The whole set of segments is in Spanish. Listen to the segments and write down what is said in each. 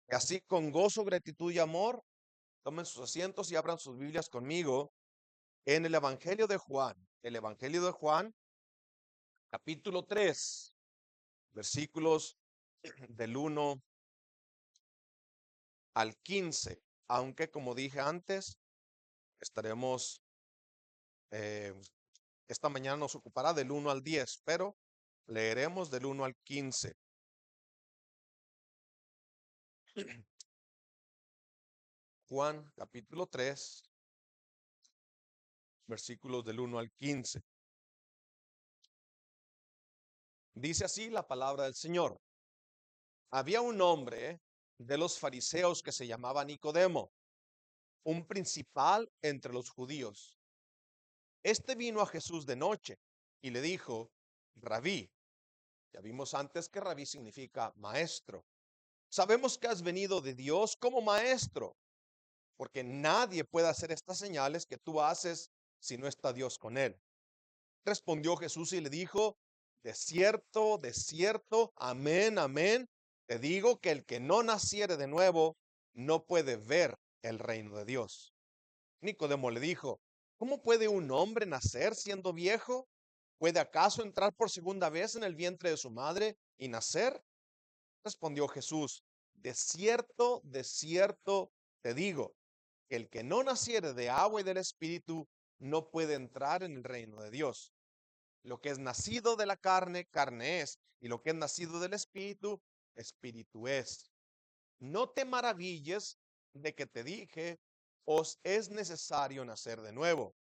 Y así con gozo, gratitud y amor, tomen sus asientos y abran sus Biblias conmigo en el Evangelio de Juan, capítulo 3, versículos del 1 al 15. Aunque como dije antes, estaremos, eh, esta mañana nos ocupará del 1 al 10, pero leeremos del 1 al 15. Juan, capítulo 3, versículos del 1 al 15. Dice así la palabra del Señor. Había un hombre de los fariseos que se llamaba Nicodemo, un principal entre los judíos. Este vino a Jesús de noche y le dijo: Rabí. Ya vimos antes que rabí significa maestro. Sabemos que has venido de Dios como maestro, porque nadie puede hacer estas señales que tú haces si no está Dios con él. Respondió Jesús y le dijo: de cierto, amén, amén, te digo que el que no naciere de nuevo no puede ver el reino de Dios. Nicodemo le dijo: ¿Cómo puede un hombre nacer siendo viejo? ¿Puede acaso entrar por segunda vez en el vientre de su madre y nacer? Respondió Jesús: de cierto te digo, que el que no naciere de agua y del Espíritu no puede entrar en el reino de Dios. Lo que es nacido de la carne, carne es, y lo que es nacido del Espíritu, Espíritu es. No te maravilles de que te dije: os es necesario nacer de nuevo.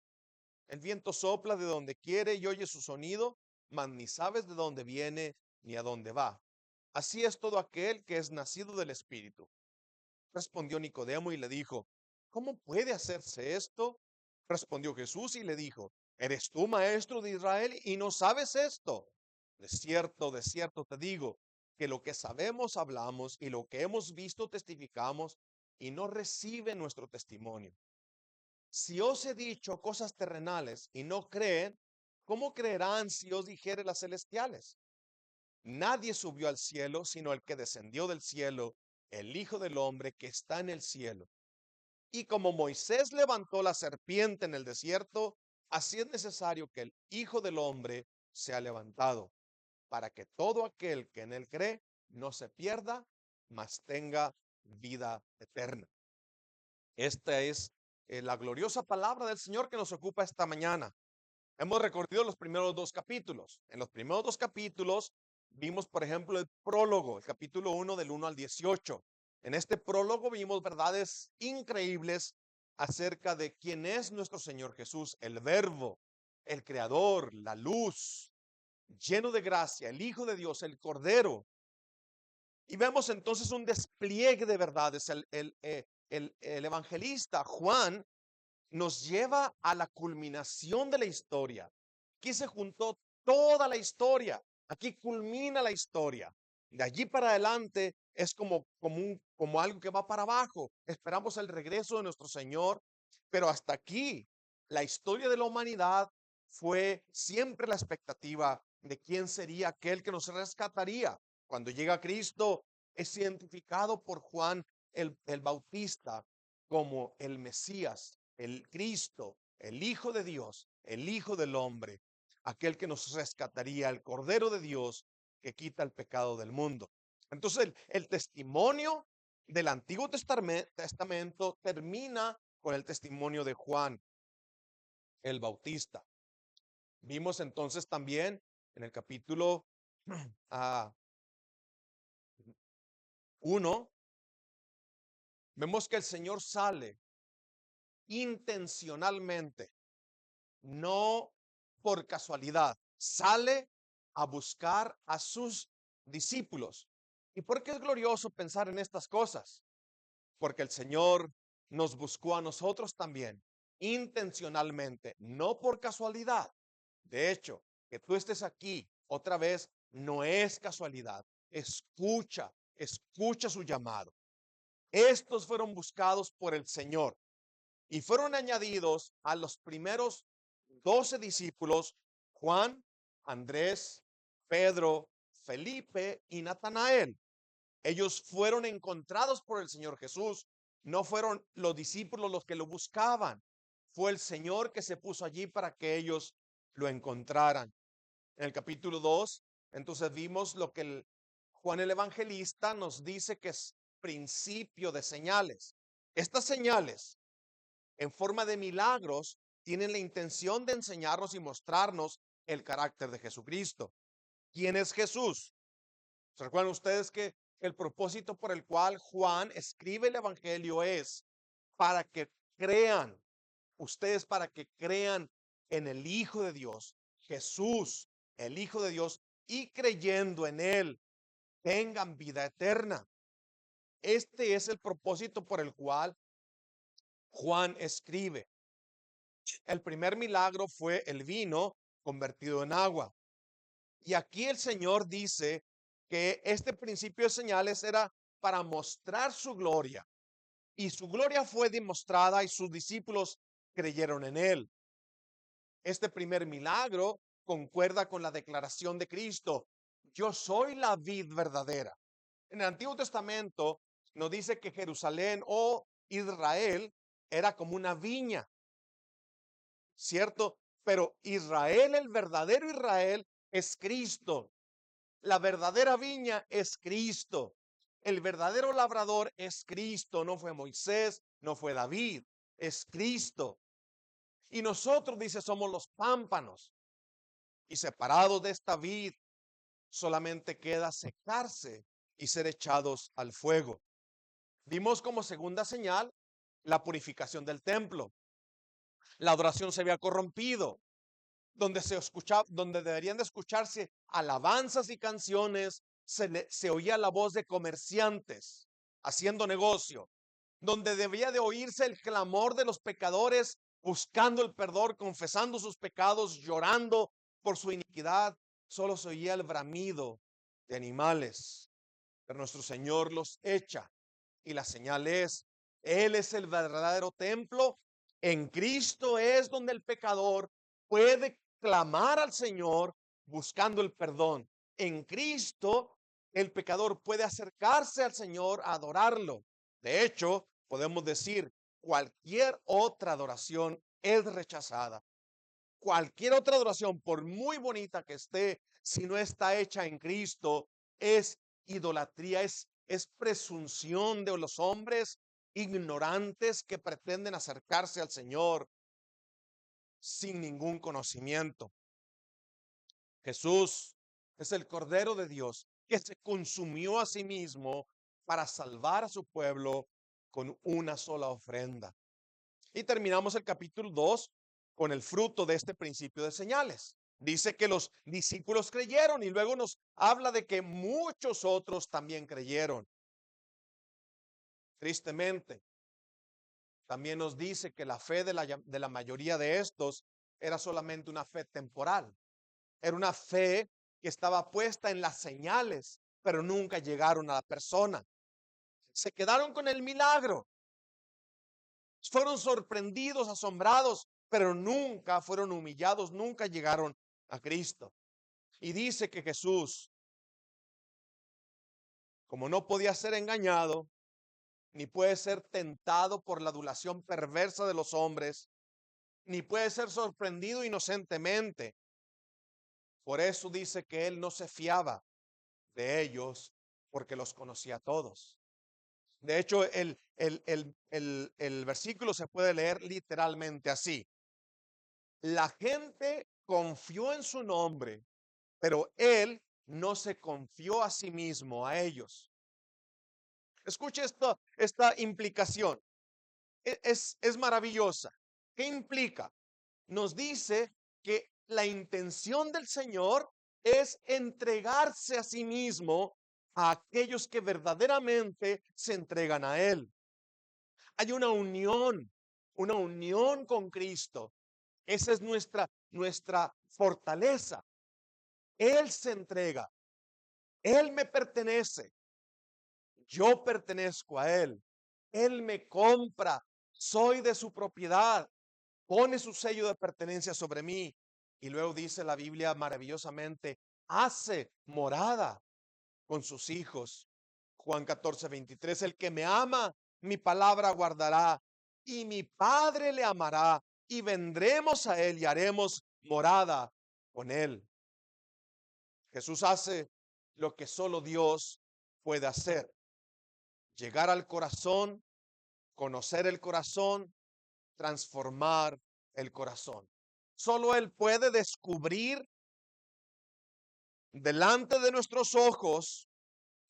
El viento sopla de donde quiere y oye su sonido, mas ni sabes de dónde viene ni a dónde va. Así es todo aquel que es nacido del Espíritu. Respondió Nicodemo y le dijo: ¿Cómo puede hacerse esto? Respondió Jesús y le dijo: ¿Eres tú maestro de Israel y no sabes esto? De cierto te digo, que lo que sabemos hablamos y lo que hemos visto testificamos, y no recibe nuestro testimonio. Si os he dicho cosas terrenales y no creen, ¿cómo creerán si os dijere las celestiales? Nadie subió al cielo sino el que descendió del cielo, el Hijo del Hombre que está en el cielo. Y como Moisés levantó la serpiente en el desierto, así es necesario que el Hijo del Hombre sea levantado, para que todo aquel que en él cree no se pierda, mas tenga vida eterna. Esta es la gloriosa palabra del Señor que nos ocupa esta mañana. Hemos recorrido los primeros dos capítulos. En los primeros dos capítulos vimos, por ejemplo, el prólogo, el capítulo 1 del 1 al 18. En este prólogo vimos verdades increíbles acerca de quién es nuestro Señor Jesús, el Verbo, el Creador, la luz, lleno de gracia, el Hijo de Dios, el Cordero. Y vemos entonces un despliegue de verdades. El evangelista Juan nos lleva a la culminación de la historia. Aquí se juntó toda la historia. Aquí culmina la historia. De allí para adelante es como algo que va para abajo. Esperamos el regreso de nuestro Señor, pero hasta aquí la historia de la humanidad fue siempre la expectativa de quién sería aquel que nos rescataría. Cuando llega Cristo, es identificado por Juan el Bautista como el Mesías, el Cristo, el Hijo de Dios, el Hijo del Hombre, aquel que nos rescataría, el Cordero de Dios que quita el pecado del mundo. Entonces, el testimonio del Antiguo Testamento termina con el testimonio de Juan el Bautista. Vimos entonces también en el capítulo 1, vemos que el Señor sale intencionalmente, no por casualidad, sale a buscar a sus discípulos. ¿Y por qué es glorioso pensar en estas cosas? Porque el Señor nos buscó a nosotros también, intencionalmente, no por casualidad. De hecho, que tú estés aquí otra vez no es casualidad. Escucha su llamado. Estos fueron buscados por el Señor y fueron añadidos a los primeros 12 discípulos: Juan, Andrés, Pedro, Felipe y Natanael. Ellos fueron encontrados por el Señor Jesús. No fueron los discípulos los que lo buscaban. Fue el Señor que se puso allí para que ellos lo encontraran. En el capítulo 2, entonces vimos lo que Juan el Evangelista nos dice que es principio de señales. Estas señales, en forma de milagros, tienen la intención de enseñarnos y mostrarnos el carácter de Jesucristo. ¿Quién es Jesús? ¿Se recuerdan ustedes que el propósito por el cual Juan escribe el Evangelio es para que crean, ustedes para que crean en el Hijo de Dios, Jesús, el Hijo de Dios, y creyendo en Él, tengan vida eterna? Este es el propósito por el cual Juan escribe. El primer milagro fue el vino convertido en agua. Y aquí el Señor dice que este principio de señales era para mostrar su gloria. Y su gloria fue demostrada y sus discípulos creyeron en él. Este primer milagro concuerda con la declaración de Cristo: yo soy la vid verdadera. En el Antiguo Testamento nos dice que Jerusalén o Israel era como una viña, ¿cierto? Pero Israel, el verdadero Israel, es Cristo. La verdadera viña es Cristo. El verdadero labrador es Cristo. No fue Moisés, no fue David, es Cristo. Y nosotros, dice, somos los pámpanos. Y separados de esta vid, solamente queda secarse y ser echados al fuego. Vimos como segunda señal la purificación del templo. La adoración se había corrompido. Donde deberían de escucharse alabanzas y canciones, se oía la voz de comerciantes haciendo negocio. Donde debía de oírse el clamor de los pecadores buscando el perdón, confesando sus pecados, llorando por su iniquidad, solo se oía el bramido de animales. Pero nuestro Señor los echa, y la señal es: Él es el verdadero templo. En Cristo es donde el pecador puede clamar al Señor buscando el perdón. En Cristo el pecador puede acercarse al Señor a adorarlo. De hecho, podemos decir, cualquier otra adoración es rechazada. Cualquier otra adoración, por muy bonita que esté, si no está hecha en Cristo, es idolatría, es presunción de los hombres ignorantes que pretenden acercarse al Señor sin ningún conocimiento. Jesús es el Cordero de Dios que se consumió a sí mismo para salvar a su pueblo con una sola ofrenda. Y terminamos el capítulo 2 con el fruto de este principio de señales. Dice que los discípulos creyeron y luego nos habla de que muchos otros también creyeron. Tristemente, también nos dice que la fe de la mayoría de estos era solamente una fe temporal. Era una fe que estaba puesta en las señales, pero nunca llegaron a la persona. Se quedaron con el milagro. Fueron sorprendidos, asombrados, pero nunca fueron humillados, nunca llegaron a Cristo. Y dice que Jesús, como no podía ser engañado, ni puede ser tentado por la adulación perversa de los hombres, ni puede ser sorprendido inocentemente. Por eso dice que él no se fiaba de ellos, porque los conocía a todos. De hecho, el versículo se puede leer literalmente así: la gente confió en su nombre, pero él no se confió a sí mismo, a ellos. Escuche esta implicación. Es maravillosa. ¿Qué implica? Nos dice que la intención del Señor es entregarse a sí mismo a aquellos que verdaderamente se entregan a Él. Hay una unión con Cristo. Esa es nuestra fortaleza. Él se entrega. Él me pertenece. Yo pertenezco a Él. Él me compra. Soy de su propiedad. Pone su sello de pertenencia sobre mí. Y luego dice la Biblia maravillosamente: hace morada con sus hijos. Juan 14:23, el que me ama, mi palabra guardará, y mi Padre le amará, y vendremos a él y haremos morada con él. Jesús hace lo que solo Dios puede hacer: llegar al corazón, conocer el corazón, transformar el corazón. Solo Él puede descubrir delante de nuestros ojos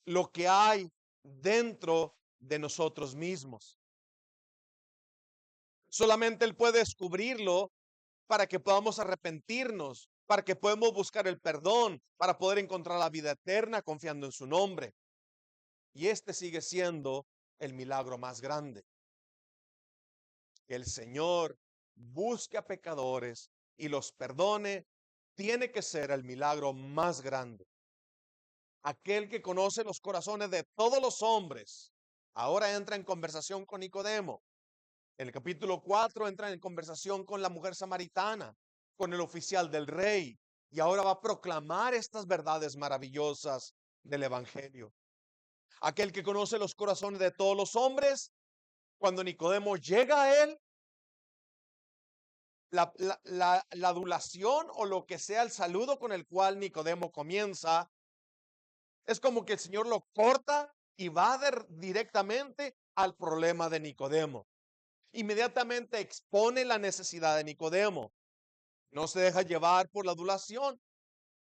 lo que hay dentro de nosotros mismos. Solamente Él puede descubrirlo para que podamos arrepentirnos, para que podamos buscar el perdón, para poder encontrar la vida eterna confiando en su nombre. Y este sigue siendo el milagro más grande: que el Señor busque a pecadores y los perdone. Tiene que ser el milagro más grande. Aquel que conoce los corazones de todos los hombres ahora entra en conversación con Nicodemo. En el capítulo 4 entra en conversación con la mujer samaritana, con el oficial del rey, y ahora va a proclamar estas verdades maravillosas del evangelio. Aquel que conoce los corazones de todos los hombres, cuando Nicodemo llega a él, la adulación o lo que sea el saludo con el cual Nicodemo comienza, es como que el Señor lo corta y va directamente al problema de Nicodemo. Inmediatamente expone la necesidad de Nicodemo. No se deja llevar por la adulación.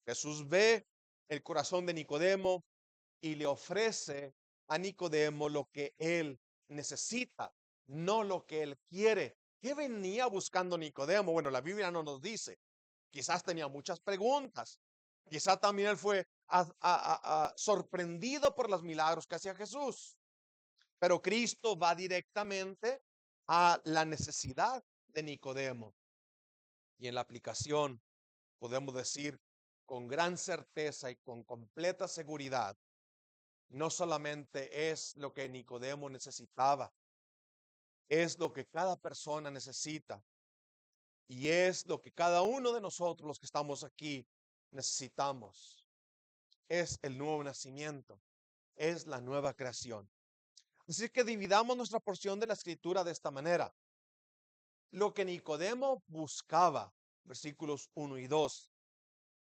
Jesús ve el corazón de Nicodemo y le ofrece a Nicodemo lo que él necesita, no lo que él quiere. ¿Qué venía buscando Nicodemo? Bueno, la Biblia no nos dice. Quizás tenía muchas preguntas. Quizás también él fue sorprendido por los milagros que hacía Jesús. Pero Cristo va directamente a la necesidad de Nicodemo. Y en la aplicación podemos decir con gran certeza y con completa seguridad: no solamente es lo que Nicodemo necesitaba, es lo que cada persona necesita, y es lo que cada uno de nosotros, los que estamos aquí, necesitamos. Es el nuevo nacimiento, es la nueva creación. Así que dividamos nuestra porción de la escritura de esta manera. Lo que Nicodemo buscaba, versículos 1 y 2.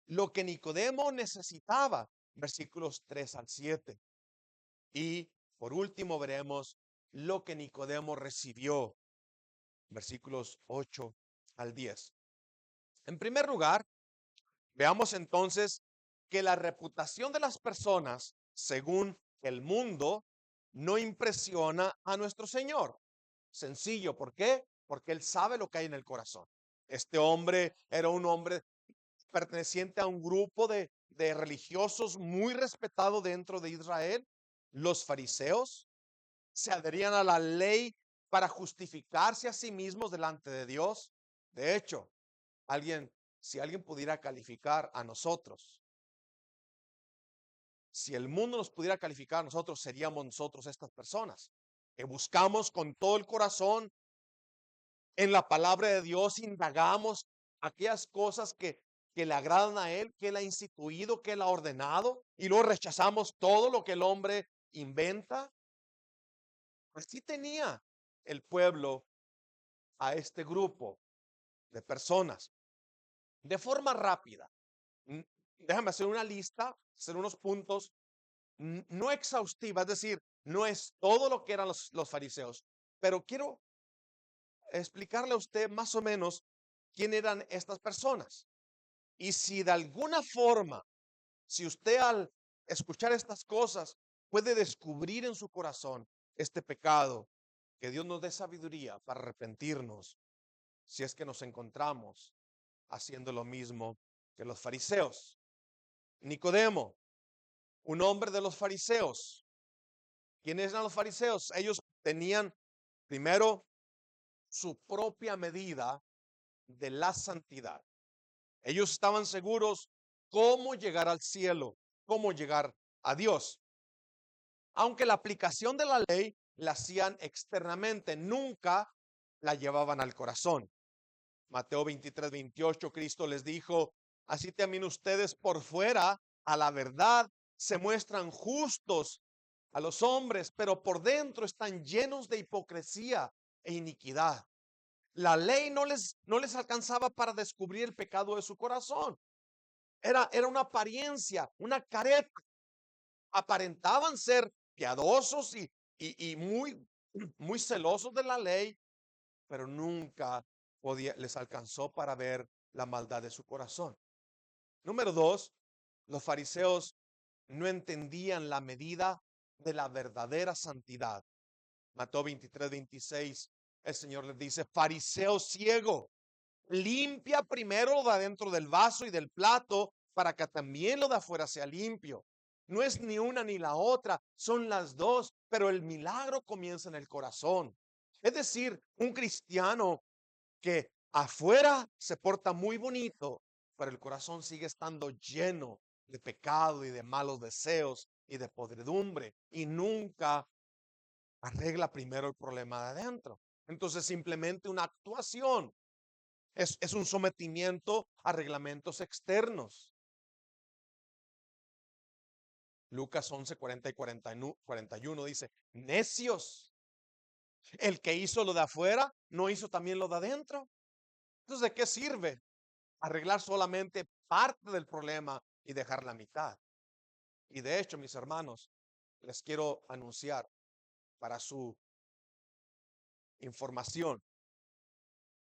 Lo que Nicodemo necesitaba, versículos 3 al 7. Y por último veremos lo que Nicodemo recibió, versículos 8 al 10. En primer lugar, veamos entonces que la reputación de las personas, según el mundo, no impresiona a nuestro Señor. Sencillo, ¿por qué? Porque Él sabe lo que hay en el corazón. Este hombre era un hombre perteneciente a un grupo de religiosos muy respetado dentro de Israel. Los fariseos se adherían a la ley para justificarse a sí mismos delante de Dios. De hecho, si alguien pudiera calificar a nosotros, si el mundo nos pudiera calificar a nosotros, seríamos nosotros estas personas que buscamos con todo el corazón en la palabra de Dios, indagamos aquellas cosas que le agradan a Él, que Él ha instituido, que Él ha ordenado, y luego rechazamos todo lo que el hombre inventa. Así tenía el pueblo a este grupo de personas. De forma rápida, déjame hacer una lista, hacer unos puntos, no exhaustiva, es decir, no es todo lo que eran los fariseos, pero quiero explicarle a usted más o menos quién eran estas personas. Y si de alguna forma, si usted al escuchar estas cosas puede descubrir en su corazón este pecado, que Dios nos dé sabiduría para arrepentirnos si es que nos encontramos haciendo lo mismo que los fariseos. Nicodemo, un hombre de los fariseos. ¿Quiénes eran los fariseos? Ellos tenían primero su propia medida de la santidad. Ellos estaban seguros cómo llegar al cielo, cómo llegar a Dios. Aunque la aplicación de la ley la hacían externamente, nunca la llevaban al corazón. Mateo 23:28, Cristo les dijo: así también ustedes por fuera, a la verdad, se muestran justos a los hombres, pero por dentro están llenos de hipocresía e iniquidad. La ley no les alcanzaba para descubrir el pecado de su corazón. Era una apariencia, una careta. Aparentaban ser piadosos y muy celosos de la ley, pero nunca les alcanzó para ver la maldad de su corazón. Número dos, los fariseos no entendían la medida de la verdadera santidad. Mateo 23:26, el Señor les dice: fariseo ciego, limpia primero lo de adentro del vaso y del plato para que también lo de afuera sea limpio. No es ni una ni la otra, son las dos, pero el milagro comienza en el corazón. Es decir, un cristiano que afuera se porta muy bonito, pero el corazón sigue estando lleno de pecado y de malos deseos y de podredumbre y nunca arregla primero el problema de adentro. Entonces simplemente una actuación es un sometimiento a reglamentos externos. Lucas 11, 40 y 41 dice: necios, el que hizo lo de afuera, ¿no hizo también lo de adentro? Entonces, ¿de qué sirve arreglar solamente parte del problema y dejar la mitad? Y de hecho, mis hermanos, les quiero anunciar para su información,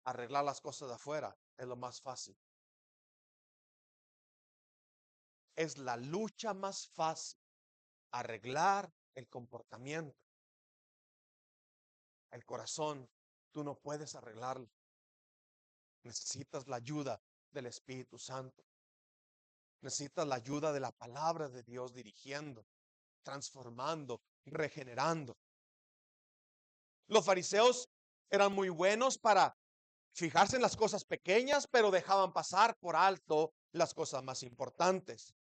arreglar las cosas de afuera es lo más fácil. Es la lucha más fácil, arreglar el comportamiento. El corazón, tú no puedes arreglarlo. Necesitas la ayuda del Espíritu Santo. Necesitas la ayuda de la palabra de Dios dirigiendo, transformando, regenerando. Los fariseos eran muy buenos para fijarse en las cosas pequeñas, pero dejaban pasar por alto las cosas más importantes.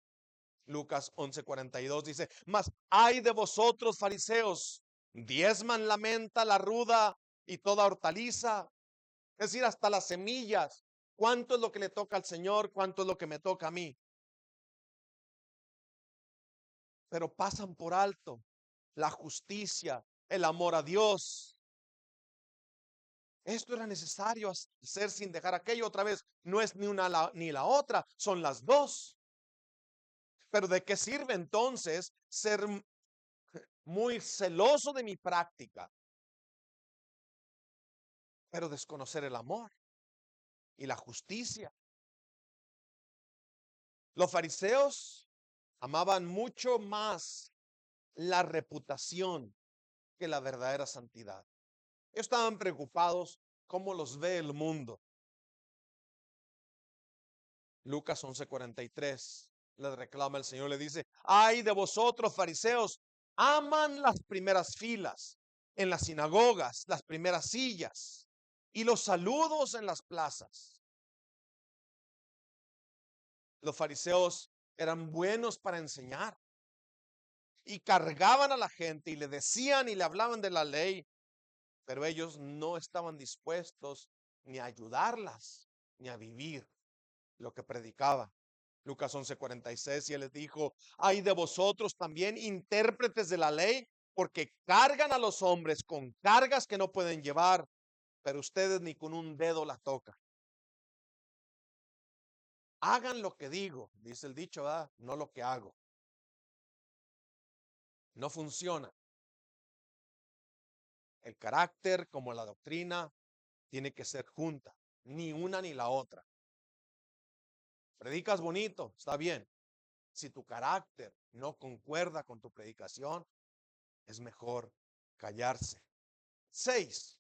Lucas 11:42 dice: mas ay de vosotros, fariseos, diezman la menta, la ruda y toda hortaliza, es decir, hasta las semillas. ¿Cuánto es lo que le toca al Señor? ¿Cuánto es lo que me toca a mí? Pero pasan por alto la justicia, el amor a Dios. Esto era necesario hacer sin dejar aquello. Otra vez, no es ni una ni la otra, son las dos. Pero ¿de qué sirve entonces ser muy celoso de mi práctica, pero desconocer el amor y la justicia? Los fariseos amaban mucho más la reputación que la verdadera santidad. Estaban preocupados cómo los ve el mundo. Lucas 11:43 le reclama el Señor, le dice: ay de vosotros, fariseos, aman las primeras filas en las sinagogas, las primeras sillas y los saludos en las plazas. Los fariseos eran buenos para enseñar y cargaban a la gente y le decían y le hablaban de la ley, pero ellos no estaban dispuestos ni a ayudarlas ni a vivir lo que predicaba. Lucas 11:46, y él les dijo: ay de vosotros también, intérpretes de la ley, porque cargan a los hombres con cargas que no pueden llevar, pero ustedes ni con un dedo la tocan. Hagan lo que digo, dice el dicho, ¿verdad? No lo que hago. No funciona. El carácter como la doctrina tiene que ser junta, ni una ni la otra. Predicas bonito, está bien. Si tu carácter no concuerda con tu predicación, es mejor callarse. 6.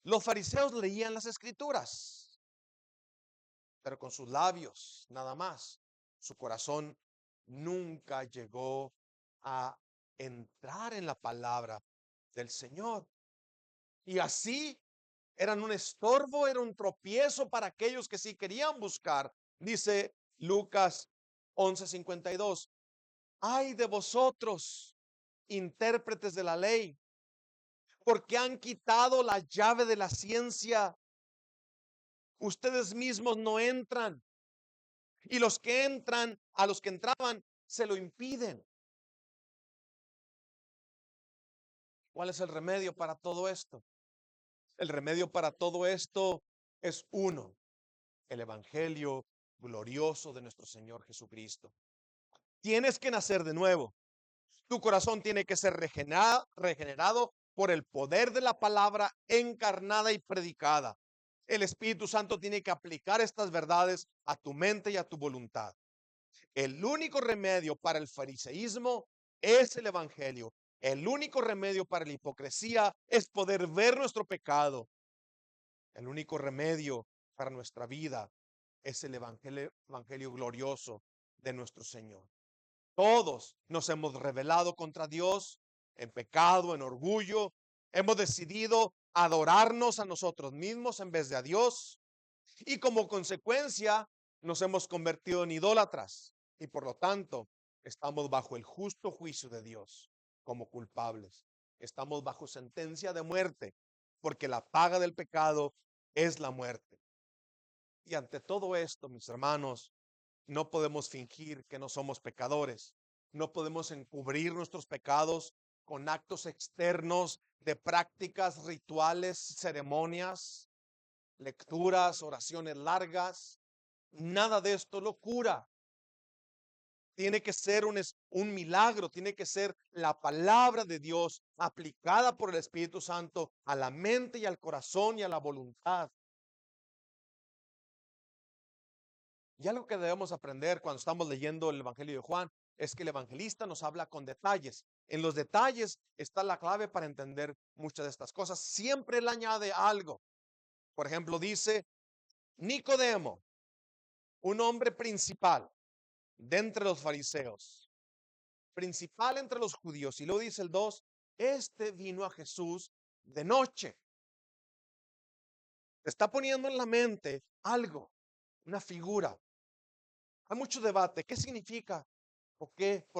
Los fariseos leían las escrituras, pero con sus labios nada más. Su corazón nunca llegó a entrar en la palabra del Señor. Y así eran un estorbo, era un tropiezo para aquellos que sí querían buscar. Dice Lucas 11:52, ay de vosotros, intérpretes de la ley, porque han quitado la llave de la ciencia. Ustedes mismos no entran, y los que entran, a los que entraban, se lo impiden. ¿Cuál es el remedio para todo esto? El remedio para todo esto es uno, el evangelio glorioso de nuestro Señor Jesucristo. Tienes que nacer de nuevo. Tu corazón tiene que ser regenerado por el poder de la palabra encarnada y predicada. El Espíritu Santo tiene que aplicar estas verdades a tu mente y a tu voluntad. El único remedio para el fariseísmo es el evangelio. El único remedio para la hipocresía es poder ver nuestro pecado. El único remedio para nuestra vida es el evangelio glorioso de nuestro Señor. Todos nos hemos rebelado contra Dios en pecado, en orgullo. Hemos decidido adorarnos a nosotros mismos en vez de a Dios. Y como consecuencia nos hemos convertido en idólatras. Y por lo tanto estamos bajo el justo juicio de Dios como culpables. Estamos bajo sentencia de muerte porque la paga del pecado es la muerte. Y ante todo esto, mis hermanos, no podemos fingir que no somos pecadores. No podemos encubrir nuestros pecados con actos externos de prácticas, rituales, ceremonias, lecturas, oraciones largas. Nada de esto lo cura. Tiene que ser un milagro, tiene que ser la palabra de Dios aplicada por el Espíritu Santo a la mente y al corazón y a la voluntad. Y algo que debemos aprender cuando estamos leyendo el Evangelio de Juan es que el evangelista nos habla con detalles. En los detalles está la clave para entender muchas de estas cosas. Siempre él añade algo. Por ejemplo, dice Nicodemo, un hombre principal de entre los fariseos, principal entre los judíos. Y luego dice el 2, este vino a Jesús de noche. Está poniendo en la mente algo, una figura. Hay mucho debate. ¿Qué significa? ¿Por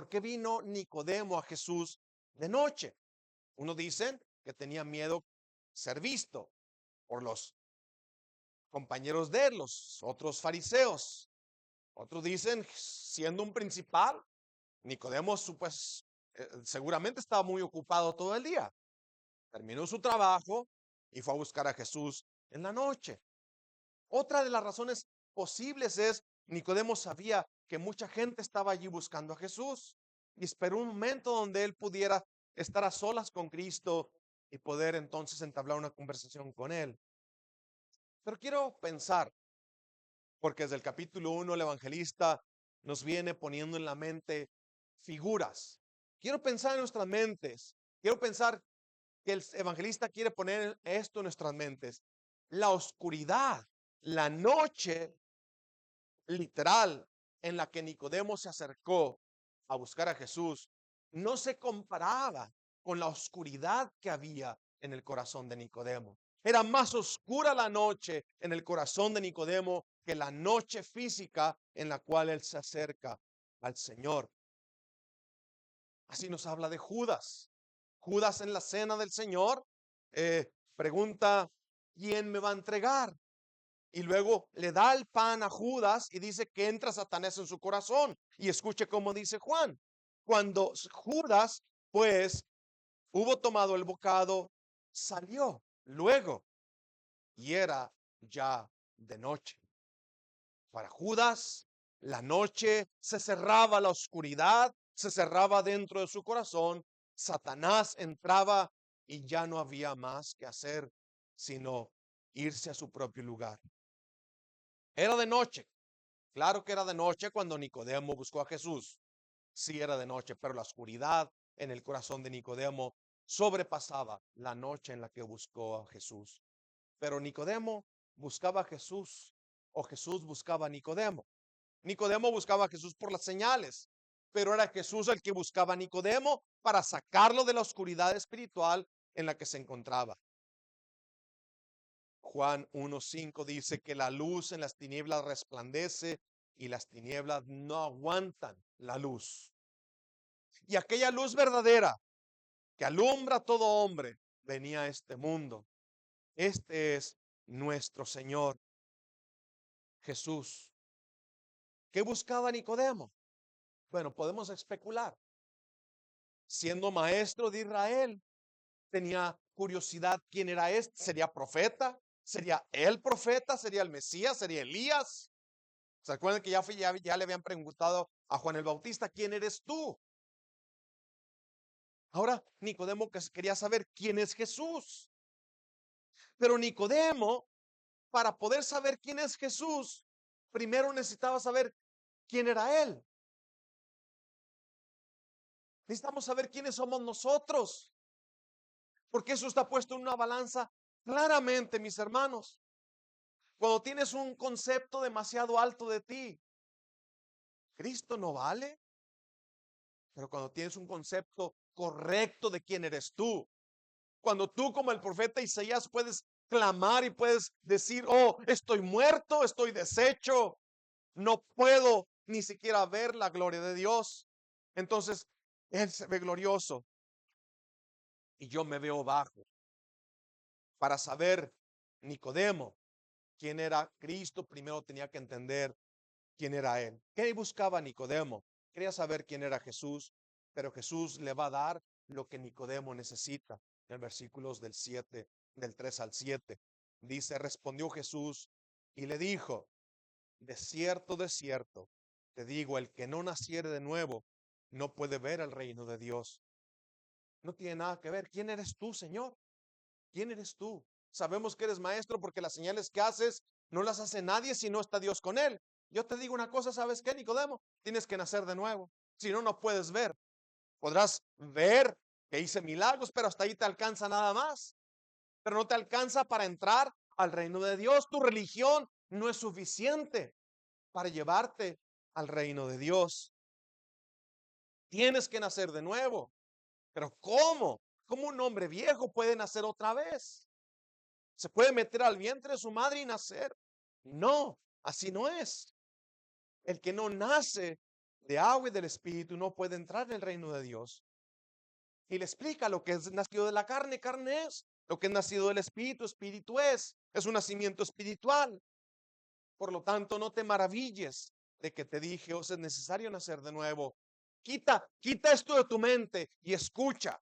qué vino Nicodemo a Jesús de noche? Uno dice que tenía miedo ser visto por los compañeros de él, los otros fariseos. Otros dicen, siendo un principal, Nicodemo pues, seguramente estaba muy ocupado todo el día. Terminó su trabajo y fue a buscar a Jesús en la noche. Otra de las razones posibles es, Nicodemo sabía que mucha gente estaba allí buscando a Jesús y esperó un momento donde él pudiera estar a solas con Cristo y poder entonces entablar una conversación con él. Pero quiero pensar, porque desde el capítulo 1 el evangelista nos viene poniendo en la mente figuras. Quiero pensar en nuestras mentes, quiero pensar que el evangelista quiere poner esto en nuestras mentes. La oscuridad, la noche literal en la que Nicodemo se acercó a buscar a Jesús no se comparaba con la oscuridad que había en el corazón de Nicodemo. Era más oscura la noche en el corazón de Nicodemo que la noche física en la cual él se acerca al Señor. Así nos habla de Judas. Judas en la cena del Señor pregunta, ¿quién me va a entregar? Y luego le da el pan a Judas y dice que entra Satanás en su corazón. Y escuche cómo dice Juan. Cuando Judas, pues, hubo tomado el bocado, salió luego y era ya de noche. Para Judas, la noche se cerraba, la oscuridad se cerraba dentro de su corazón. Satanás entraba y ya no había más que hacer sino irse a su propio lugar. Era de noche. Claro que era de noche cuando Nicodemo buscó a Jesús. Sí era de noche, pero la oscuridad en el corazón de Nicodemo sobrepasaba la noche en la que buscó a Jesús. Pero Nicodemo buscaba a Jesús o Jesús buscaba a Nicodemo. Nicodemo buscaba a Jesús por las señales, pero era Jesús el que buscaba a Nicodemo para sacarlo de la oscuridad espiritual en la que se encontraba. Juan 1:5 dice que la luz en las tinieblas resplandece y las tinieblas no aguantan la luz. Y aquella luz verdadera que alumbra a todo hombre venía a este mundo. Este es nuestro Señor Jesús. ¿Qué buscaba Nicodemo? Bueno, podemos especular. Siendo maestro de Israel, tenía curiosidad quién era este. ¿Sería profeta? ¿Sería el profeta? ¿Sería el Mesías? ¿Sería Elías? ¿Se acuerdan que ya le habían preguntado a Juan el Bautista, ¿quién eres tú? Ahora Nicodemo quería saber quién es Jesús. Pero Nicodemo, para poder saber quién es Jesús, primero necesitaba saber quién era él. Necesitamos saber quiénes somos nosotros, porque eso está puesto en una balanza claramente, mis hermanos. Cuando tienes un concepto demasiado alto de ti, Cristo no vale. Pero cuando tienes un concepto correcto de quién eres tú, cuando tú como el profeta Isaías puedes clamar y puedes decir, oh, estoy muerto, estoy deshecho, no puedo ni siquiera ver la gloria de Dios. Entonces, Él se ve glorioso y yo me veo bajo. Para saber, Nicodemo, quién era Cristo, primero tenía que entender quién era Él. ¿Qué buscaba Nicodemo? Quería saber quién era Jesús, pero Jesús le va a dar lo que Nicodemo necesita. En versículos del 3 al 7, dice, respondió Jesús y le dijo, de cierto, te digo, el que no naciere de nuevo, no puede ver el reino de Dios. No tiene nada que ver. ¿Quién eres tú, Señor? ¿Quién eres tú? Sabemos que eres maestro porque las señales que haces no las hace nadie si no está Dios con él. Yo te digo una cosa, ¿sabes qué, Nicodemo? Tienes que nacer de nuevo. Si no, no puedes ver. Podrás ver que hice milagros, pero hasta ahí te alcanza nada más. Pero no te alcanza para entrar al reino de Dios. Tu religión no es suficiente para llevarte al reino de Dios. Tienes que nacer de nuevo. Pero ¿cómo? ¿Cómo un hombre viejo puede nacer otra vez? ¿Se puede meter al vientre de su madre y nacer? No, así no es. El que no nace de agua y del espíritu no puede entrar en el reino de Dios. Y le explica lo que es nacido de la carne, carne es. Lo que es nacido del espíritu, espíritu es. Es un nacimiento espiritual. Por lo tanto, no te maravilles de que te dije, os es necesario nacer de nuevo. Quita esto de tu mente y escucha.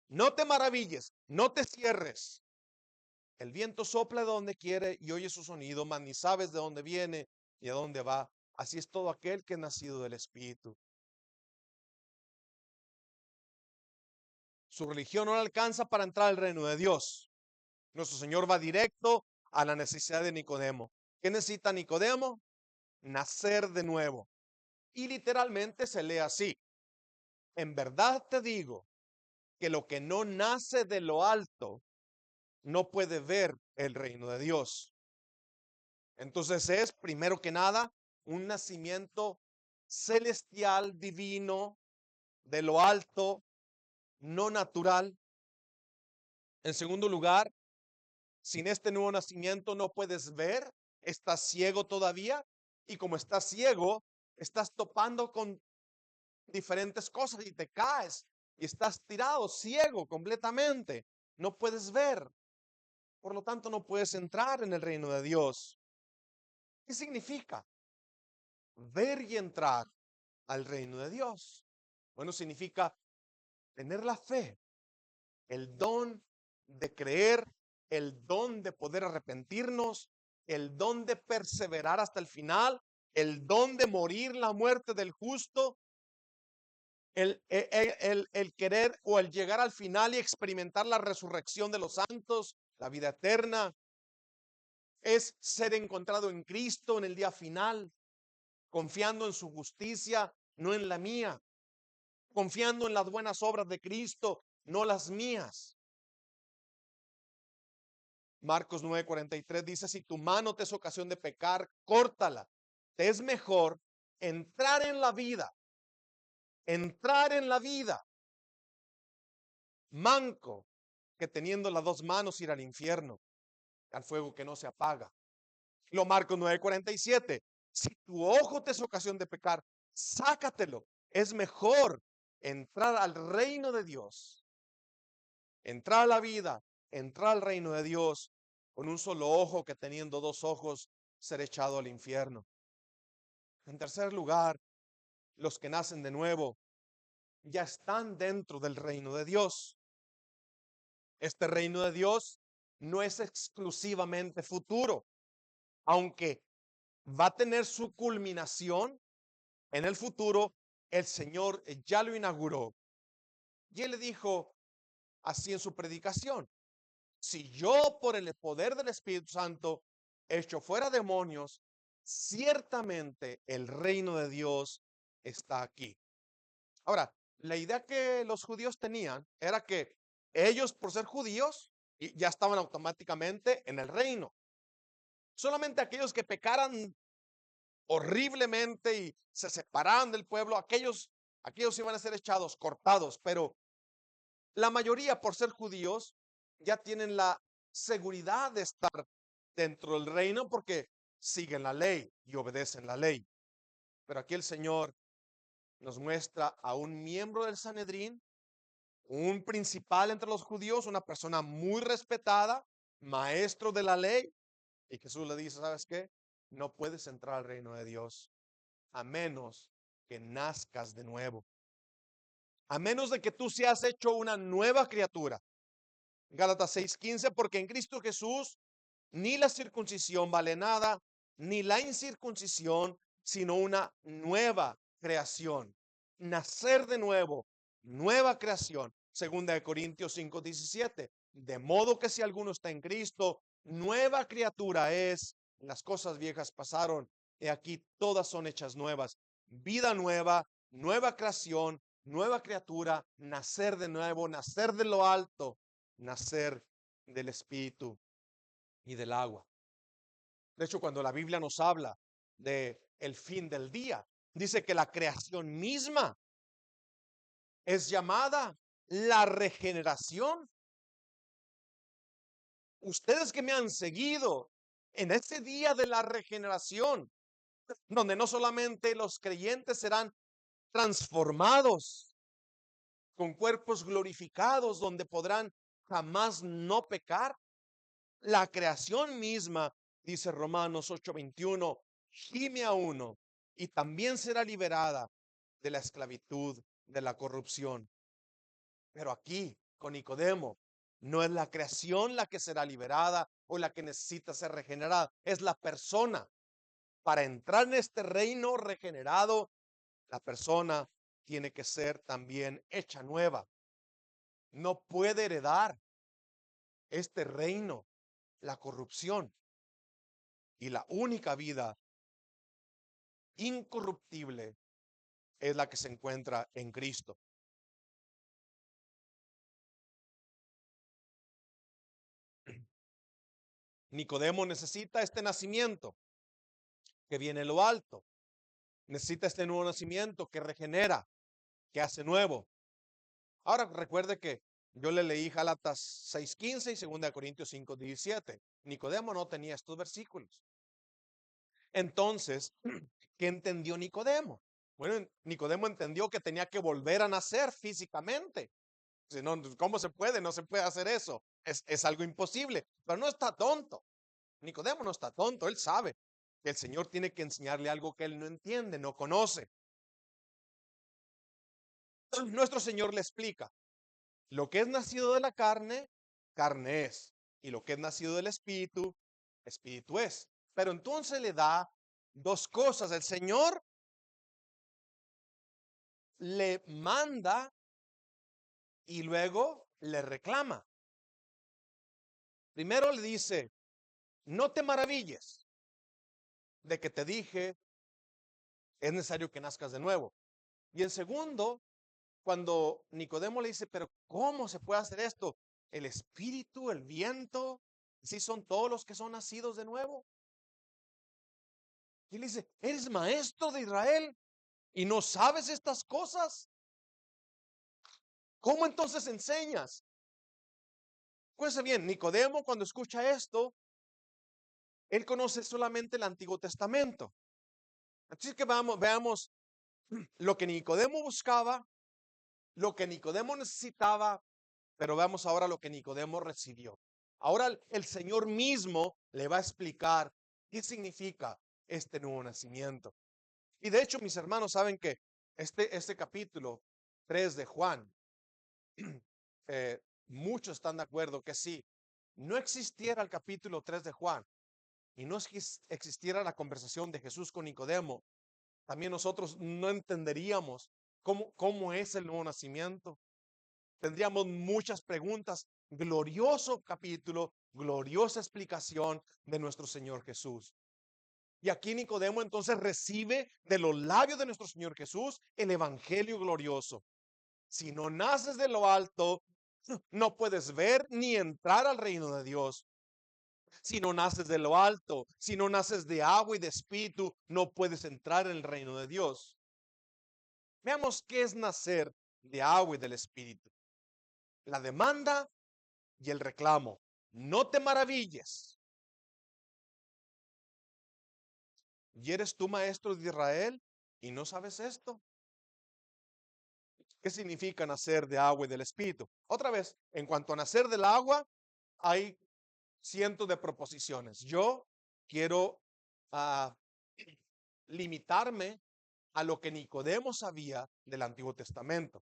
No te maravilles, no te cierres. El viento sopla de donde quiere y oye su sonido, mas ni sabes de dónde viene ni a dónde va. Así es todo aquel que es nacido del Espíritu. Su religión no le alcanza para entrar al reino de Dios. Nuestro Señor va directo a la necesidad de Nicodemo. ¿Qué necesita Nicodemo? Nacer de nuevo. Y literalmente se lee así. En verdad te digo que lo que no nace de lo alto no puede ver el reino de Dios. Entonces es, primero que nada, un nacimiento celestial, divino, de lo alto, no natural. En segundo lugar, sin este nuevo nacimiento no puedes ver, estás ciego todavía y como estás ciego, estás topando con diferentes cosas y te caes y estás tirado, ciego completamente. No puedes ver, por lo tanto no puedes entrar en el reino de Dios. ¿Qué significa? Ver y entrar al reino de Dios. Bueno, significa tener la fe, el don de creer, el don de poder arrepentirnos, el don de perseverar hasta el final, el don de morir la muerte del justo, el querer o el llegar al final y experimentar la resurrección de los santos, la vida eterna, es ser encontrado en Cristo en el día final, confiando en su justicia, no en la mía, confiando en las buenas obras de Cristo, no las mías. Marcos 9:43 dice, si tu mano te es ocasión de pecar, córtala. Te es mejor entrar en la vida, manco, que teniendo las dos manos ir al infierno, al fuego que no se apaga. Lo Marcos 9:47, si tu ojo te es ocasión de pecar, sácatelo. Es mejor entrar al reino de Dios, entrar a la vida, entrar al reino de Dios con un solo ojo que teniendo dos ojos ser echado al infierno. En tercer lugar, los que nacen de nuevo ya están dentro del reino de Dios. Este reino de Dios no es exclusivamente futuro, aunque va a tener su culminación en el futuro. El Señor ya lo inauguró. Y Él le dijo así en su predicación: si yo por el poder del Espíritu Santo echo fuera demonios, ciertamente el reino de Dios está aquí. Ahora, la idea que los judíos tenían era que ellos, por ser judíos, ya estaban automáticamente en el reino. Solamente aquellos que pecaran horriblemente y se separaran del pueblo, aquellos iban a ser echados, cortados, pero la mayoría, por ser judíos, ya tienen la seguridad de estar dentro del reino porque siguen la ley y obedecen la ley. Pero aquí el Señor nos muestra a un miembro del Sanedrín, un principal entre los judíos, una persona muy respetada, maestro de la ley, y Jesús le dice: ¿sabes qué? No puedes entrar al reino de Dios a menos que nazcas de nuevo, a menos de que tú seas hecho una nueva criatura. Gálatas 6:15, porque en Cristo Jesús ni la circuncisión vale nada, ni la incircuncisión, sino una nueva creación. Nacer de nuevo, nueva creación. Segunda de Corintios 5:17. De modo que si alguno está en Cristo, nueva criatura es. Las cosas viejas pasaron, y aquí todas son hechas nuevas. Vida nueva, nueva creación, nueva criatura, nacer de nuevo, nacer de lo alto, nacer del Espíritu y del agua. De hecho, cuando la Biblia nos habla de el fin del día, dice que la creación misma es llamada la regeneración. Ustedes que me han seguido en ese día de la regeneración, donde no solamente los creyentes serán transformados con cuerpos glorificados, donde podrán jamás no pecar, la creación misma, dice Romanos 8:21, gime a uno y también será liberada de la esclavitud, de la corrupción. Pero aquí, con Nicodemo, no es la creación la que será liberada o la que necesita ser regenerada, es la persona. Para entrar en este reino regenerado, la persona tiene que ser también hecha nueva. No puede heredar este reino la corrupción. Y la única vida incorruptible es la que se encuentra en Cristo. Nicodemo necesita este nacimiento que viene de lo alto. Necesita este nuevo nacimiento que regenera, que hace nuevo. Ahora recuerde que yo le leí Gálatas 6:15 y 2 Corintios 5:17. Nicodemo no tenía estos versículos. Entonces, ¿qué entendió Nicodemo? Bueno, Nicodemo entendió que tenía que volver a nacer físicamente. Si no, ¿cómo se puede? No se puede hacer eso. Es algo imposible. Pero no está tonto. Nicodemo no está tonto. Él sabe que el Señor tiene que enseñarle algo que él no entiende, no conoce. Entonces, nuestro Señor le explica: lo que es nacido de la carne, carne es. Y lo que es nacido del Espíritu, Espíritu es. Pero entonces le da dos cosas. El Señor le manda y luego le reclama. Primero le dice: no te maravilles de que te dije, es necesario que nazcas de nuevo. Y en segundo, cuando Nicodemo le dice: pero ¿cómo se puede hacer esto? El espíritu, el viento, ¿sí son todos los que son nacidos de nuevo? Y él dice: eres maestro de Israel y no sabes estas cosas. ¿Cómo entonces enseñas? Pues bien, Nicodemo, cuando escucha esto, él conoce solamente el Antiguo Testamento. Así que veamos lo que Nicodemo buscaba, lo que Nicodemo necesitaba, pero veamos ahora lo que Nicodemo recibió. Ahora el Señor mismo le va a explicar qué significa este nuevo nacimiento. Y de hecho, mis hermanos, saben que este capítulo 3 de Juan muchos están de acuerdo que si no existiera el capítulo 3 de Juan y no existiera la conversación de Jesús con Nicodemo, también nosotros no entenderíamos cómo es el nuevo nacimiento. Tendríamos muchas preguntas. Glorioso capítulo, gloriosa explicación de nuestro Señor Jesús. Y aquí Nicodemo entonces recibe de los labios de nuestro Señor Jesús el evangelio glorioso. Si no naces de lo alto, no puedes ver ni entrar al reino de Dios. Si no naces de lo alto, si no naces de agua y de espíritu, no puedes entrar en el reino de Dios. Veamos qué es nacer de agua y del espíritu. La demanda y el reclamo. No te maravilles. ¿Y eres tú maestro de Israel y no sabes esto? ¿Qué significa nacer de agua y del espíritu? Otra vez, en cuanto a nacer del agua, hay cientos de proposiciones. Yo quiero ah, limitarme a lo que Nicodemo sabía del Antiguo Testamento.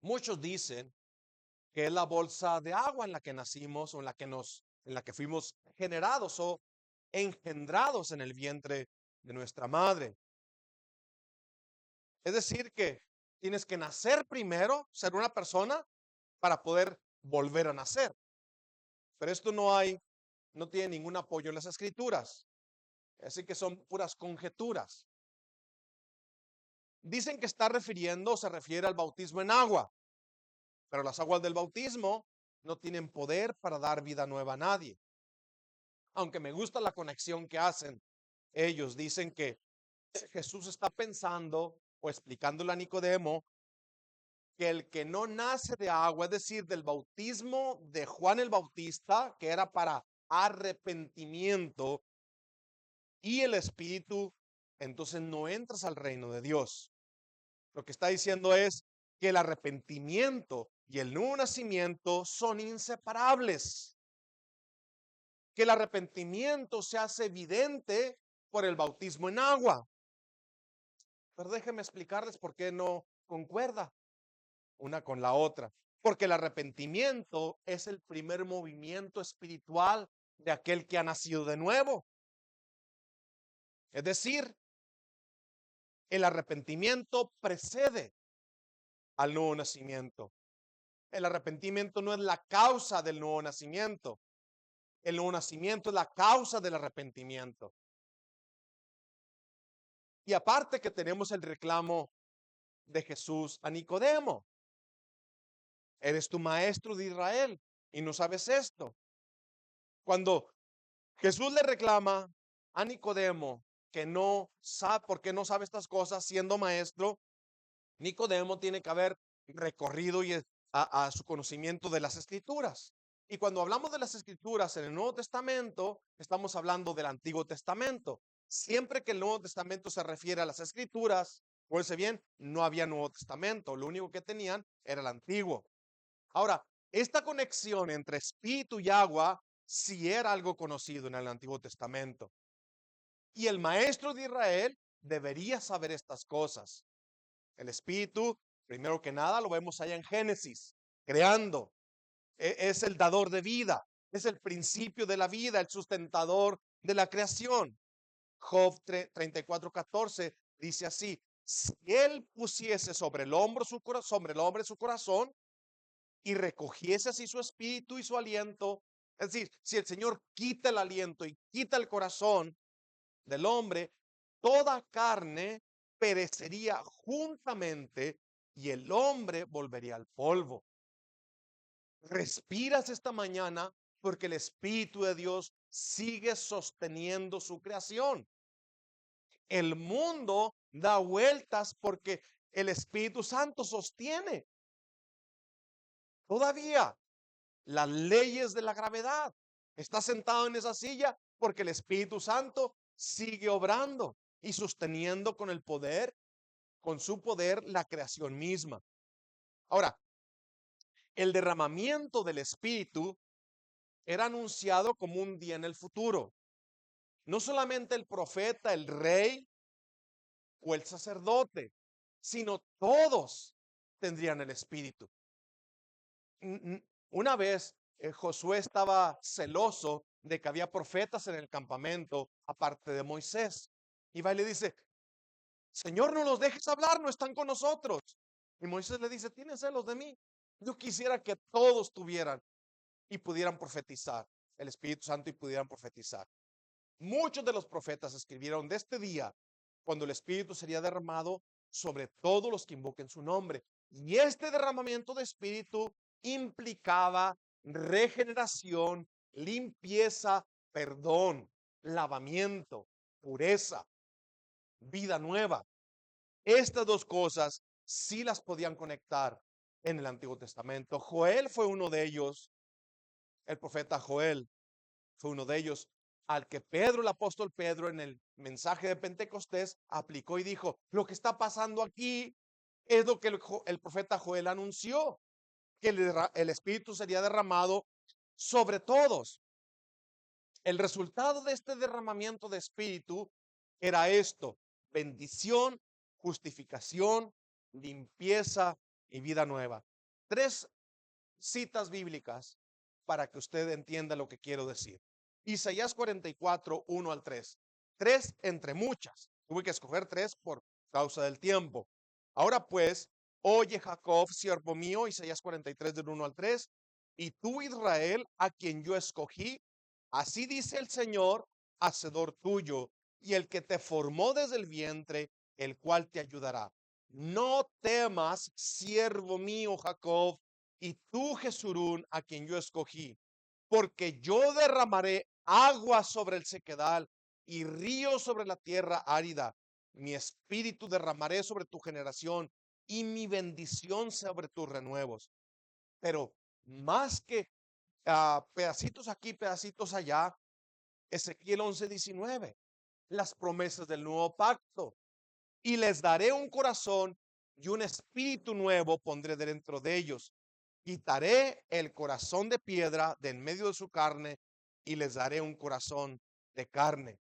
Muchos dicen que es la bolsa de agua en la que nacimos o en la que fuimos generados o engendrados en el vientre de nuestra madre. Es decir, que tienes que nacer primero, ser una persona, para poder volver a nacer. Pero esto no tiene ningún apoyo en las escrituras. Así que son puras conjeturas. Dicen que se refiere al bautismo en agua, pero las aguas del bautismo no tienen poder para dar vida nueva a nadie. Aunque me gusta la conexión que hacen, ellos dicen que Jesús está pensando o explicándole a Nicodemo que el que no nace de agua, es decir, del bautismo de Juan el Bautista, que era para arrepentimiento, y el Espíritu, entonces no entras al reino de Dios. Lo que está diciendo es que el arrepentimiento y el nuevo nacimiento son inseparables. Que el arrepentimiento se hace evidente por el bautismo en agua. Pero déjenme explicarles por qué no concuerda una con la otra. Porque el arrepentimiento es el primer movimiento espiritual de aquel que ha nacido de nuevo. Es decir, el arrepentimiento precede al nuevo nacimiento. El arrepentimiento no es la causa del nuevo nacimiento. El nuevo nacimiento es la causa del arrepentimiento. Y aparte que tenemos el reclamo de Jesús a Nicodemo. Eres tu maestro de Israel y no sabes esto. Cuando Jesús le reclama a Nicodemo que no sabe por qué no sabe estas cosas siendo maestro, Nicodemo tiene que haber recorrido a su conocimiento de las escrituras. Y cuando hablamos de las escrituras en el Nuevo Testamento, estamos hablando del Antiguo Testamento. Siempre que el Nuevo Testamento se refiere a las escrituras, pues bien, no había Nuevo Testamento, lo único que tenían era el Antiguo. Ahora, esta conexión entre espíritu y agua sí era algo conocido en el Antiguo Testamento. Y el maestro de Israel debería saber estas cosas. El espíritu, primero que nada, lo vemos allá en Génesis, creando. Es el dador de vida, es el principio de la vida, el sustentador de la creación. Job 34:14 dice así: si él pusiese sobre el hombre su corazón y recogiese así su espíritu y su aliento, es decir, si el Señor quita el aliento y quita el corazón del hombre, toda carne perecería juntamente y el hombre volvería al polvo. Respiras esta mañana porque el Espíritu de Dios sigue sosteniendo su creación. El mundo da vueltas porque el Espíritu Santo sostiene todavía las leyes de la gravedad. Está sentado en esa silla porque el Espíritu Santo sigue obrando y sosteniendo con el poder, con su poder, la creación misma. Ahora, el derramamiento del Espíritu era anunciado como un día en el futuro. No solamente el profeta, el rey o el sacerdote, sino todos tendrían el Espíritu. Una vez Josué estaba celoso de que había profetas en el campamento, aparte de Moisés. Y va y le dice, Señor, no los dejes hablar, no están con nosotros. Y Moisés le dice, ¿tienes celos de mí? Yo quisiera que todos tuvieran y pudieran profetizar, el Espíritu Santo y pudieran profetizar. Muchos de los profetas escribieron de este día, cuando el Espíritu sería derramado sobre todos los que invoquen su nombre. Y este derramamiento de Espíritu implicaba regeneración, limpieza, perdón, lavamiento, pureza, vida nueva. Estas dos cosas sí las podían conectar en el Antiguo Testamento. Joel fue uno de ellos, el profeta Joel fue uno de ellos, al que Pedro, el apóstol Pedro, en el mensaje de Pentecostés, aplicó y dijo, lo que está pasando aquí es lo que el profeta Joel anunció, que el Espíritu sería derramado sobre todos. El resultado de este derramamiento de Espíritu era esto: bendición, justificación, limpieza y vida nueva. Tres citas bíblicas para que usted entienda lo que quiero decir. Isaías 44, 1 al 3. Tres entre muchas. Tuve que escoger tres por causa del tiempo. Ahora pues, oye Jacob, siervo mío, Isaías 43 del 1 al 3. Y tú, Israel, a quien yo escogí, así dice el Señor, hacedor tuyo, y el que te formó desde el vientre, el cual te ayudará. No temas, siervo mío Jacob, y tú, Jesurún, a quien yo escogí, porque yo derramaré agua sobre el sequedal y ríos sobre la tierra árida. Mi espíritu derramaré sobre tu generación y mi bendición sobre tus renuevos. Pero más que pedacitos aquí, pedacitos allá, Ezequiel 11:19, las promesas del nuevo pacto. Y les daré un corazón y un espíritu nuevo pondré dentro de ellos. Quitaré el corazón de piedra de en medio de su carne y les daré un corazón de carne.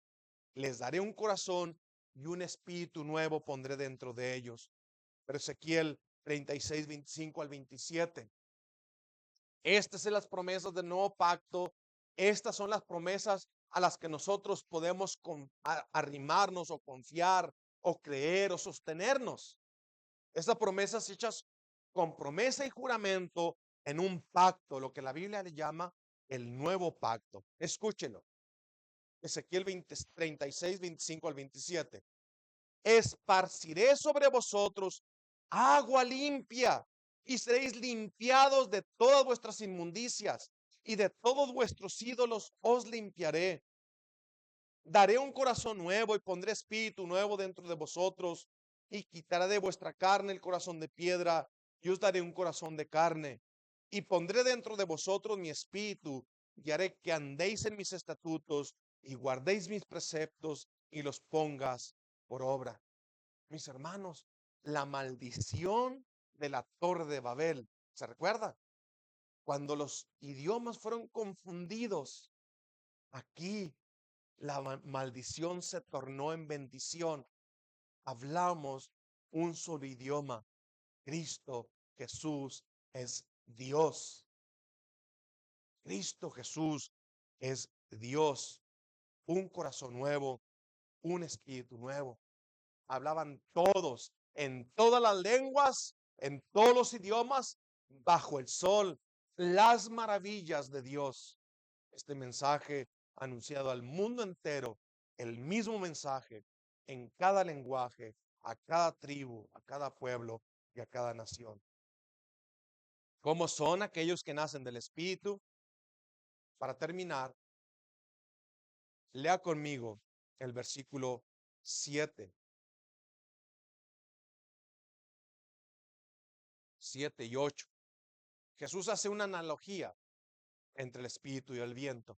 Les daré un corazón y un espíritu nuevo pondré dentro de ellos. Pero Ezequiel 36, 25 al 27. Estas son las promesas del nuevo pacto. Estas son las promesas a las que nosotros podemos arrimarnos o confiar o creer o sostenernos. Estas promesas hechas con promesa y juramento en un pacto, lo que la Biblia le llama el nuevo pacto. Escúchelo. Ezequiel 20, 36, 25 al 27. Esparciré sobre vosotros agua limpia y seréis limpiados de todas vuestras inmundicias y de todos vuestros ídolos os limpiaré. Daré un corazón nuevo y pondré espíritu nuevo dentro de vosotros y quitaré de vuestra carne el corazón de piedra y os daré un corazón de carne y pondré dentro de vosotros mi espíritu y haré que andéis en mis estatutos y guardéis mis preceptos y los pongas por obra. Mis hermanos, la maldición de la Torre de Babel, ¿se recuerda? Cuando los idiomas fueron confundidos, aquí la maldición se tornó en bendición. Hablamos un solo idioma. Cristo Jesús es Dios. Cristo Jesús es Dios. Un corazón nuevo, un espíritu nuevo. Hablaban todos, en todas las lenguas, en todos los idiomas, bajo el sol, las maravillas de Dios. Este mensaje anunciado al mundo entero, el mismo mensaje en cada lenguaje, a cada tribu, a cada pueblo y a cada nación. ¿Cómo son aquellos que nacen del Espíritu? Para terminar, lea conmigo el versículo 7, 7 y 8. Jesús hace una analogía entre el Espíritu y el viento.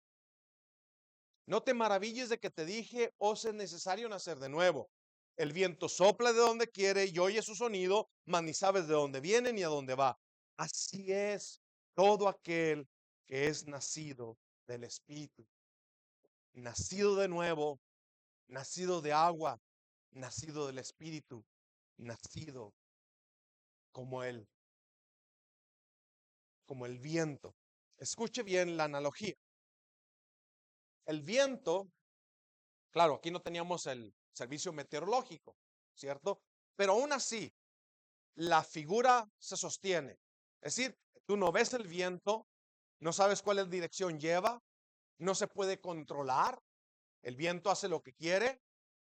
No te maravilles de que te dije, os es necesario nacer de nuevo. El viento sopla de donde quiere y oye su sonido, mas ni sabes de dónde viene ni a dónde va. Así es todo aquel que es nacido del Espíritu. Nacido de nuevo, nacido de agua, nacido del Espíritu, nacido como Él. como el viento. Escuche bien la analogía. El viento, claro, aquí no teníamos el servicio meteorológico, ¿cierto? Pero aún así, la figura se sostiene. Es decir, tú no ves el viento, no sabes cuál dirección lleva, no se puede controlar. El viento hace lo que quiere,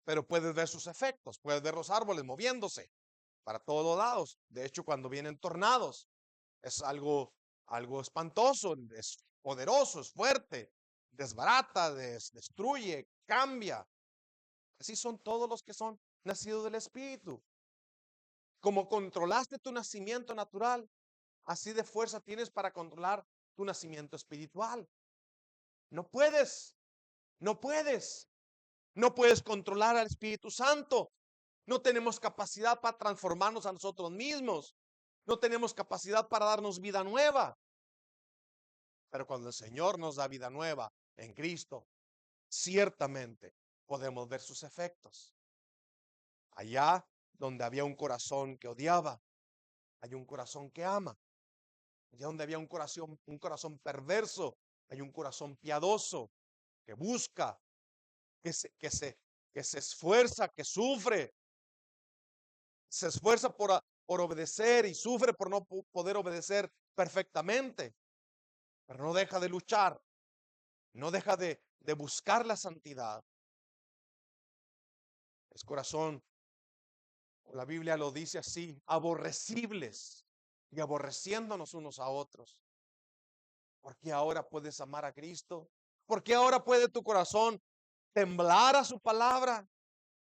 pero puedes ver sus efectos, puedes ver los árboles moviéndose para todos los lados. De hecho, cuando vienen tornados, es algo espantoso, es poderoso, es fuerte, desbarata, destruye, cambia. Así son todos los que son nacidos del Espíritu. Como controlaste tu nacimiento natural, así de fuerza tienes para controlar tu nacimiento espiritual. No puedes, no puedes, no puedes controlar al Espíritu Santo. No tenemos capacidad para transformarnos a nosotros mismos. No tenemos capacidad para darnos vida nueva. Pero cuando el Señor nos da vida nueva en Cristo, ciertamente podemos ver sus efectos. Allá donde había un corazón que odiaba, hay un corazón que ama. Allá donde había un corazón perverso, hay un corazón piadoso que busca, que se, que se, que se esfuerza, que sufre, se esfuerza por obedecer y sufre por no poder obedecer perfectamente, pero no deja de luchar, no deja de buscar la santidad. Es corazón, la Biblia lo dice así, aborrecibles y aborreciéndonos unos a otros. ¿Por qué ahora puedes amar a Cristo? ¿Por qué ahora puede tu corazón temblar a su palabra,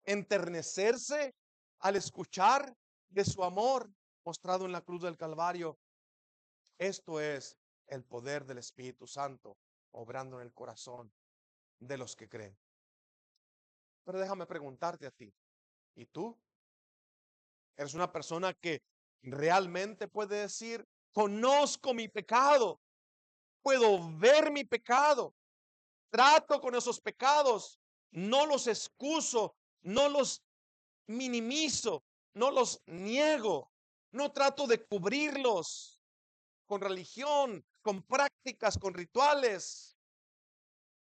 enternecerse al escuchar de su amor mostrado en la cruz del Calvario? Esto es el poder del Espíritu Santo obrando en el corazón de los que creen. Pero déjame preguntarte a ti, ¿y tú? ¿Eres una persona que realmente puede decir, conozco mi pecado, puedo ver mi pecado, trato con esos pecados, no los excuso, no los minimizo, no los niego, no trato de cubrirlos con religión, con prácticas, con rituales?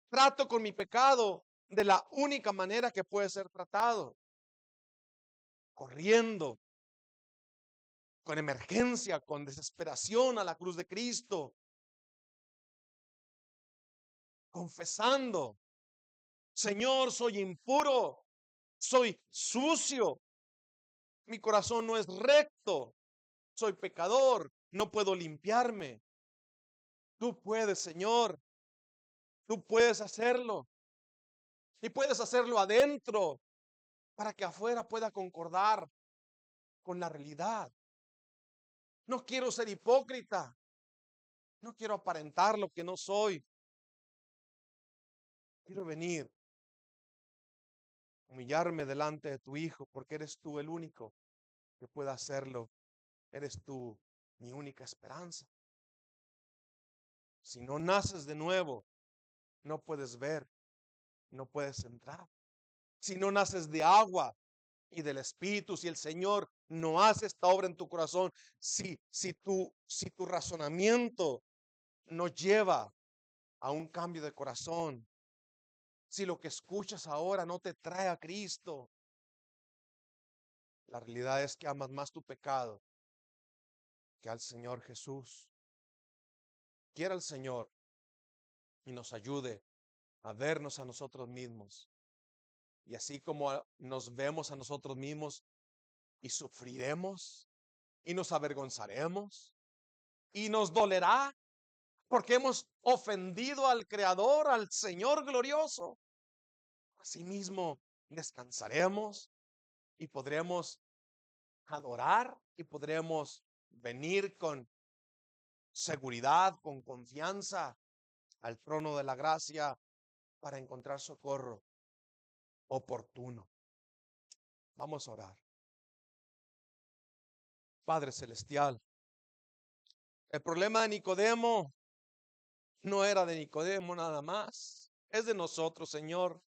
Trato con mi pecado de la única manera que puede ser tratado, corriendo, con emergencia, con desesperación a la cruz de Cristo, confesando, Señor, soy impuro, soy sucio, mi corazón no es recto, soy pecador, no puedo limpiarme. Tú puedes, Señor, tú puedes hacerlo y puedes hacerlo adentro para que afuera pueda concordar con la realidad. No quiero ser hipócrita, no quiero aparentar lo que no soy. Quiero venir, humillarme delante de tu Hijo, porque eres tú el único que pueda hacerlo. Eres tú mi única esperanza. Si no naces de nuevo, no puedes ver, no puedes entrar. Si no naces de agua y del Espíritu, si el Señor no hace esta obra en tu corazón, si tu razonamiento no lleva a un cambio de corazón, si lo que escuchas ahora no te trae a Cristo, la realidad es que amas más tu pecado que al Señor Jesús. Quiera el Señor y nos ayude a vernos a nosotros mismos. Y así como nos vemos a nosotros mismos y sufriremos y nos avergonzaremos y nos dolerá porque hemos ofendido al Creador, al Señor glorioso. Asimismo, descansaremos y podremos adorar y podremos venir con seguridad, con confianza al trono de la gracia para encontrar socorro oportuno. Vamos a orar. Padre Celestial, el problema de Nicodemo no era de Nicodemo nada más, es de nosotros, Señor.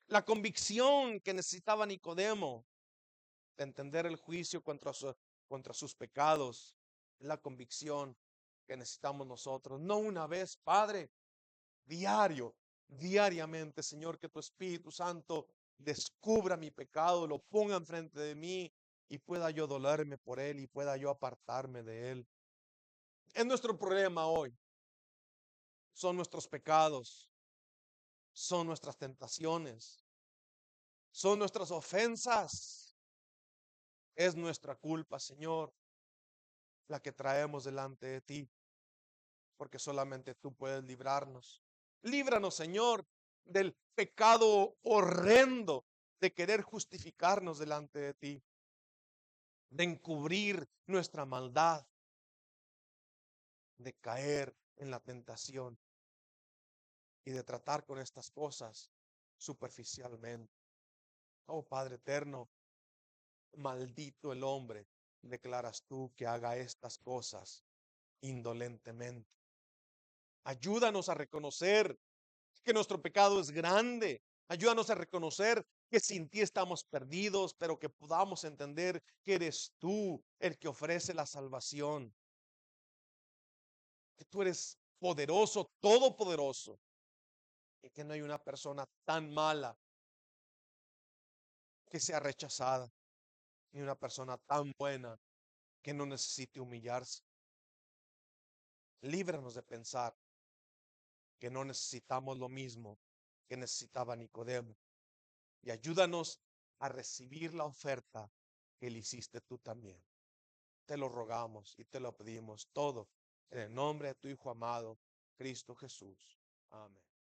La convicción que necesitaba Nicodemo de entender el juicio contra sus pecados, es la convicción que necesitamos nosotros. No una vez, Padre, diariamente, Señor, que tu Espíritu Santo descubra mi pecado, lo ponga enfrente de mí y pueda yo dolerme por él y pueda yo apartarme de él. Es nuestro problema hoy. Son nuestros pecados, son nuestras tentaciones, son nuestras ofensas. Es nuestra culpa, Señor, la que traemos delante de ti, porque solamente tú puedes librarnos. Líbranos, Señor, del pecado horrendo de querer justificarnos delante de ti, de encubrir nuestra maldad, de caer en la tentación y de tratar con estas cosas superficialmente. Oh Padre eterno, maldito el hombre, declaras tú, que haga estas cosas indolentemente. Ayúdanos a reconocer que nuestro pecado es grande. Ayúdanos a reconocer que sin ti estamos perdidos, pero que podamos entender que eres tú el que ofrece la salvación, que tú eres poderoso, todopoderoso, y que no hay una persona tan mala que sea rechazada, ni una persona tan buena que no necesite humillarse. Líbranos de pensar que no necesitamos lo mismo que necesitaba Nicodemo, y ayúdanos a recibir la oferta que le hiciste tú también. Te lo rogamos y te lo pedimos todo en el nombre de tu Hijo amado, Cristo Jesús. Amén.